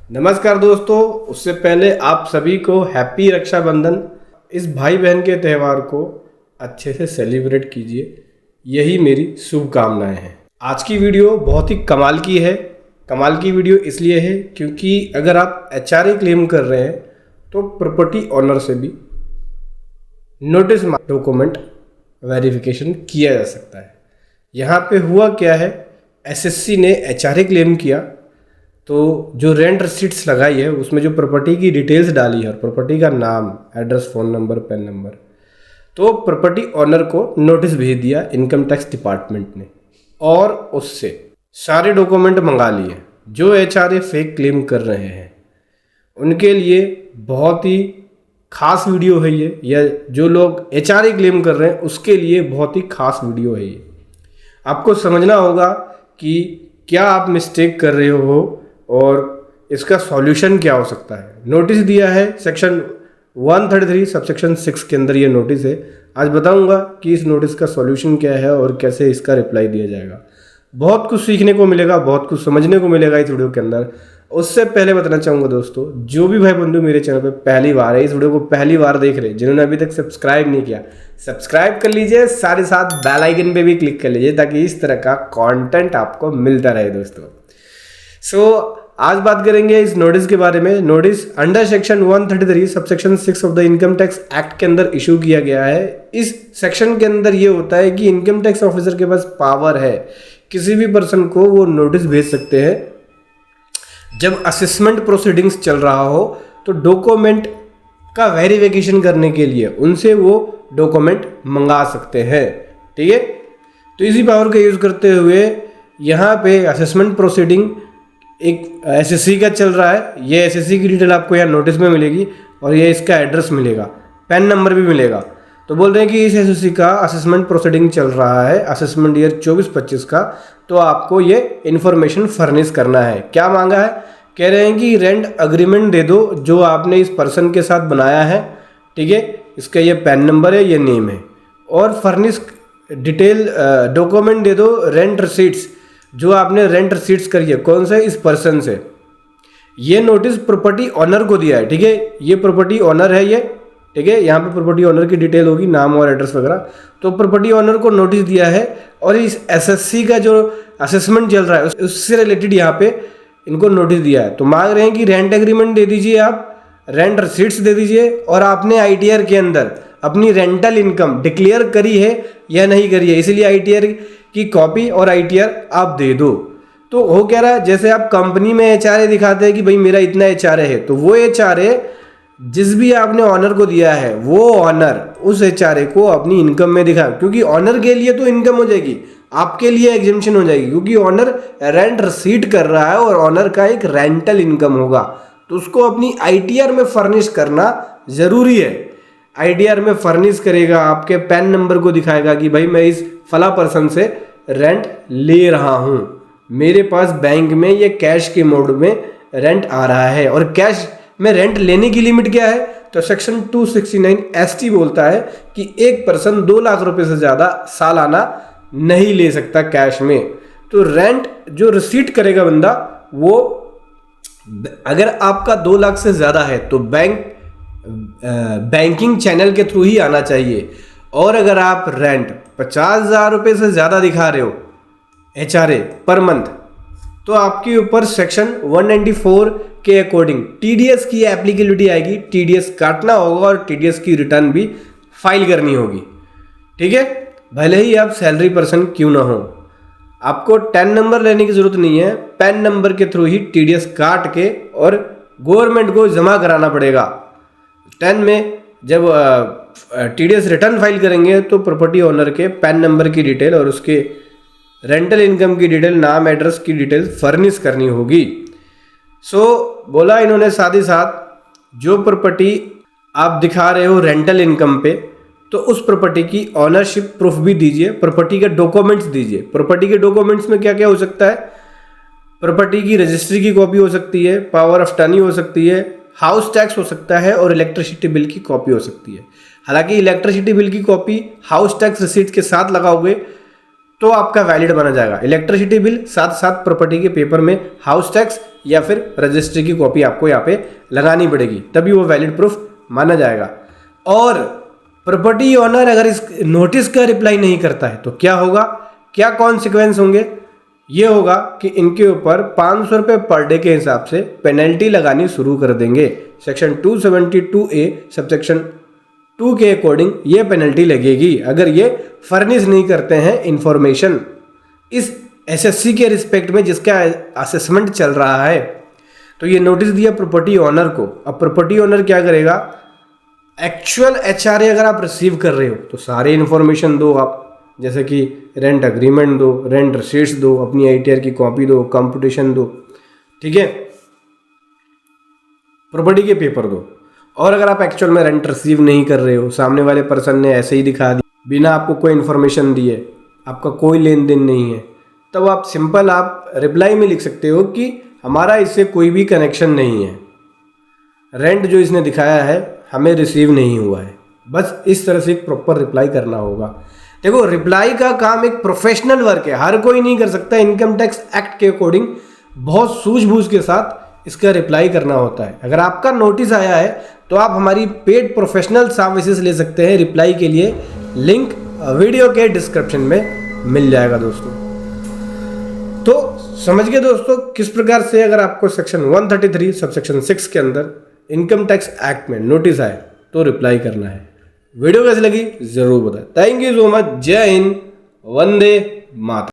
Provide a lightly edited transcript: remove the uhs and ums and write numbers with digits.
नमस्कार दोस्तों, उससे पहले आप सभी को हैप्पी रक्षाबंधन। इस भाई बहन के त्यौहार को अच्छे से सेलिब्रेट कीजिए, यही मेरी शुभकामनाएं हैं। आज की वीडियो बहुत ही कमाल की है। कमाल की वीडियो इसलिए है क्योंकि अगर आप एचआरए क्लेम कर रहे हैं तो प्रॉपर्टी ऑनर से भी नोटिस डॉक्यूमेंट वेरिफिकेशन किया जा सकता है। यहाँ पे हुआ क्या है, एसएससी ने एचआरए क्लेम किया तो जो रेंट रिसीट्स लगाई है उसमें जो प्रॉपर्टी की डिटेल्स डाली है और प्रॉपर्टी का नाम, address, phone number, pan number, तो प्रॉपर्टी ऑनर को नोटिस भेज दिया इनकम टैक्स डिपार्टमेंट ने और उससे सारे डॉक्यूमेंट मंगा लिए। जो एचआरए फेक क्लेम कर रहे हैं उनके लिए बहुत ही खास वीडियो है ये, या जो लोग एचआरए क्लेम कर रहे हैं उसके लिए बहुत ही खास वीडियो है ये। आपको समझना होगा कि क्या आप मिस्टेक कर रहे हो और इसका सॉल्यूशन क्या हो सकता है। नोटिस दिया है सेक्शन 133 सबसेक्शन 6 के अंदर ये नोटिस है। आज बताऊंगा कि इस नोटिस का सॉल्यूशन क्या है और कैसे इसका रिप्लाई दिया जाएगा। बहुत कुछ सीखने को मिलेगा, बहुत कुछ समझने को मिलेगा इस वीडियो के अंदर। उससे पहले बताना चाहूँगा दोस्तों, जो भी भाई बंधु मेरे चैनल पे पहली बार है, इस वीडियो को पहली बार देख रहे हैं, जिन्होंने अभी तक सब्सक्राइब नहीं किया, सब्सक्राइब कर लीजिए, साथ ही साथ बेल आइकन पे भी क्लिक कर लीजिए ताकि इस तरह का कंटेंट आपको मिलता रहे दोस्तों। आज बात करेंगे इस नोटिस के बारे में। Notice under section 133 subsection 6 of the income tax act के अंदर इशू किया गया है। इस सेक्शन के अंदर ये होता है कि इनकम टैक्स ऑफिसर के पास पावर है, किसी भी पर्सन को वो नोटिस भेज सकते हैं जब असेसमेंट प्रोसीडिंग्स चल रहा हो, तो डॉक्यूमेंट का वेरिफिकेशन करने के लिए उनसे वो डॉक्यूमेंट मंगा सकते हैं। ठीक है, तो इसी पावर का यूज़ करते हुए यहाँ पे असेसमेंट प्रोसीडिंग एक एसएससी का चल रहा है। ये एसएससी की डिटेल आपको यहाँ नोटिस में मिलेगी और ये इसका एड्रेस मिलेगा, पैन नंबर भी मिलेगा। तो बोल रहे हैं कि इस एसएससी का असेसमेंट प्रोसीडिंग चल रहा है, असेसमेंट ईयर 24-25 का, तो आपको ये इन्फॉर्मेशन फर्निश करना है। क्या मांगा है, कह रहे हैं कि रेंट अग्रीमेंट दे दो जो आपने इस पर्सन के साथ बनाया है। ठीक है, इसका ये पैन नंबर है, ये नेम है, और फर्निश डिटेल डॉक्यूमेंट दे दो रेंट रिसीट्स जो आपने रेंट रिसीट्स करी है, कौन से, इस पर्सन से। ये नोटिस प्रॉपर्टी ऑनर को दिया है। ठीक है, ये प्रॉपर्टी ऑनर है ये। ठीक है, यहाँ पे प्रॉपर्टी ऑनर की डिटेल होगी, नाम और एड्रेस वगैरह। तो प्रॉपर्टी ऑनर को नोटिस दिया है और इस एसएससी का जो असेसमेंट चल रहा है उससे रिलेटेड यहाँ पे इनको नोटिस दिया है। तो मांग रहे हैं कि रेंट एग्रीमेंट दे दीजिए, आप रेंट रिसीट्स दे दीजिए, और आपने आईटीआर के अंदर अपनी रेंटल इनकम डिक्लेयर करी है या नहीं करी है, इसलिए आईटीआर की कॉपी और आईटीआर आप दे दो। तो हो क्या रहा है, जैसे आप कंपनी में एचआरए दिखाते हैं कि भाई मेरा इतना एचआरए है, तो वो एचआरए जिस भी आपने ऑनर को दिया है वो ऑनर उस एचआरए को अपनी इनकम में दिखा, क्योंकि ऑनर के लिए तो इनकम हो जाएगी, आपके लिए एग्जेम्पशन हो जाएगी, क्योंकि ऑनर रेंट रिसीट कर रहा है और ऑनर का एक रेंटल इनकम होगा, तो उसको अपनी आईटीआर में फर्निश करना जरूरी है। आईटीआर में फर्निश करेगा, आपके पैन नंबर को दिखाएगा कि भाई मैं इस फला पर्सन से रेंट ले रहा हूँ, मेरे पास बैंक में ये कैश के मोड में रेंट आ रहा है, और कैश में रेंट लेने की लिमिट क्या है, तो सेक्शन 269 ST बोलता है कि एक पर्सन 2 लाख रुपए से ज़्यादा सालाना नहीं ले सकता कैश में। तो रेंट जो रिसीट करेगा बंदा, वो अगर आपका 2 लाख से ज़्यादा है तो बैंकिंग चैनल के थ्रू ही आना चाहिए, और अगर आप रेंट 50,000 रुपये से ज़्यादा दिखा रहे हो एचआरए पर मंथ, तो आपके ऊपर सेक्शन 194 के अकॉर्डिंग टीडीएस की एप्लीकेबिलिटी आएगी, टीडीएस काटना होगा और टीडीएस की रिटर्न भी फाइल करनी होगी। ठीक है, भले ही आप सैलरी पर्सन क्यों ना हो, आपको टैन नंबर लेने की जरूरत नहीं है, पैन नंबर के थ्रू ही टीडीएस काट के और गवर्नमेंट को जमा कराना पड़ेगा। टैन में जब टीडीएस रिटर्न फाइल करेंगे तो प्रॉपर्टी ओनर के पैन नंबर की डिटेल और उसके रेंटल इनकम की डिटेल, नाम, एड्रेस की डिटेल फर्निश करनी होगी। बोला इन्होंने साथ ही साथ जो प्रॉपर्टी आप दिखा रहे हो रेंटल इनकम पे, तो उस प्रॉपर्टी की ऑनरशिप प्रूफ भी दीजिए, प्रॉपर्टी के डॉक्यूमेंट्स दीजिए। प्रॉपर्टी के डॉक्यूमेंट्स में क्या क्या हो सकता है, प्रॉपर्टी की रजिस्ट्री की कॉपी हो सकती है, पावर ऑफ टर्नी हो सकती है, हाउस टैक्स हो सकता है और इलेक्ट्रिसिटी बिल की कॉपी हो सकती है। हालांकि इलेक्ट्रिसिटी बिल की कॉपी हाउस टैक्स रिसीट के साथ लगाओगे तो आपका वैलिड बना जाएगा। इलेक्ट्रिसिटी बिल साथ साथ प्रॉपर्टी के पेपर में हाउस टैक्स या फिर रजिस्ट्री की कॉपी आपको यहाँ पे लगानी पड़ेगी, तभी वो वैलिड प्रूफ माना जाएगा। और प्रॉपर्टी ओनर अगर इस नोटिस का रिप्लाई नहीं करता है तो क्या होगा, क्या कॉन्सिक्वेंस होंगे? ये होगा कि इनके ऊपर 500 रुपये पर डे के हिसाब से पेनल्टी लगानी शुरू कर देंगे। सेक्शन 272A सबसेक्शन 2 के अकॉर्डिंग ये पेनल्टी लगेगी अगर ये फर्निश नहीं करते हैं इंफॉर्मेशन इस एसएससी के रिस्पेक्ट में जिसका असेसमेंट चल रहा है। तो ये नोटिस दिया प्रॉपर्टी ओनर को। अब प्रॉपर्टी ओनर क्या करेगा, एक्चुअल एचआरए अगर आप रिसीव कर रहे हो तो सारे इन्फॉर्मेशन दो आप, जैसे कि रेंट अग्रीमेंट दो, रेंट रसीट्स दो, अपनी आईटीआर की कॉपी दो, कंप्यूटेशन दो, ठीक है, प्रॉपर्टी के पेपर दो। और अगर आप एक्चुअल में रेंट रिसीव नहीं कर रहे हो, सामने वाले पर्सन ने ऐसे ही दिखा दी बिना आपको कोई इन्फॉर्मेशन दिए, आपका कोई लेन देन नहीं है, तब आप सिंपल आप रिप्लाई में लिख सकते हो कि हमारा इससे कोई भी कनेक्शन नहीं है, रेंट जो इसने दिखाया है हमें रिसीव नहीं हुआ है। बस इस तरह से एक प्रॉपर रिप्लाई करना होगा। देखो, रिप्लाई का काम एक प्रोफेशनल वर्क है, हर कोई नहीं कर सकता। इनकम टैक्स एक्ट के अकॉर्डिंग बहुत सूझबूझ के साथ इसका रिप्लाई करना होता है। अगर आपका नोटिस आया है तो आप हमारी पेड प्रोफेशनल सर्विसेज ले सकते हैं रिप्लाई के लिए। लिंक वीडियो के डिस्क्रिप्शन में मिल जाएगा दोस्तों। तो समझ गए दोस्तों किस प्रकार से अगर आपको सेक्शन 133 सबसेक्शन 6 के अंदर इनकम टैक्स एक्ट में नोटिस आए तो रिप्लाई करना है। वीडियो कैसी लगी जरूर बताएं। Thank you so much. जय हिंद, वंदे मातरम।